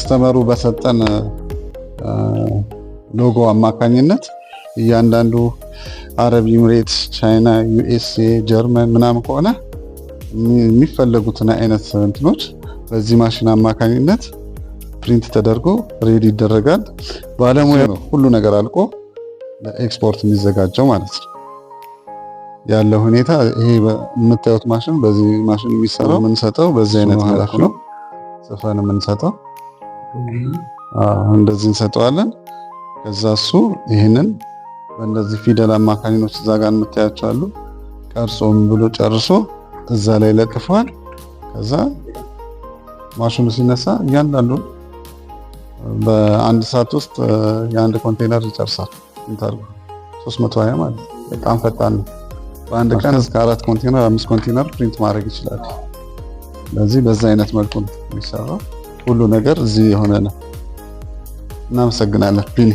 ከስተመሩ በሰጠን ሎጎ አማካኝነት እያንዳንዱ አረብ ኤሚሬትስ፣ ቻይና፣ ዩኤስኤ፣ ጀርመን ምናምን ከሆነ የሚፈልጉትን አይነት እንትኖች በዚህ ማሽን አማካኝነት ፕሪንት ተደርጎ ሬዲ ይደረጋል። ባለሙያ ነው ሁሉ ነገር አልቆ ለኤክስፖርት የሚዘጋጀው ማለት ነው። ያለው ሁኔታ ይሄ የምታዩት ማሽን በዚህ ማሽን የሚሰራው የምንሰጠው በዚህ አይነት መልኩ ነው። ጽፈን የምንሰጠው እንደዚህ እንሰጠዋለን። ከዛ እሱ ይሄንን በእንደዚህ ፊደል አማካኝነት እዛ ጋር የምታያቸው አሉ ቀርጾም ብሎ ጨርሶ እዛ ላይ ለጥፏል። ከዛ ማሽኑ ሲነሳ እያንዳንዱ በአንድ ሰዓት ውስጥ የአንድ ኮንቴነር ይጨርሳል። እንታርጉ 320 ማለት በጣም ፈጣን ነው። በአንድ ቀን እስከ 4 ኮንቴነር 5 ኮንቴነር ፕሪንት ማድረግ ይችላል። ስለዚህ በዛ አይነት መልኩ ነው የሚሰራው። ሁሉ ነገር እዚህ የሆነ ነው። እናመሰግናለን ፒኒ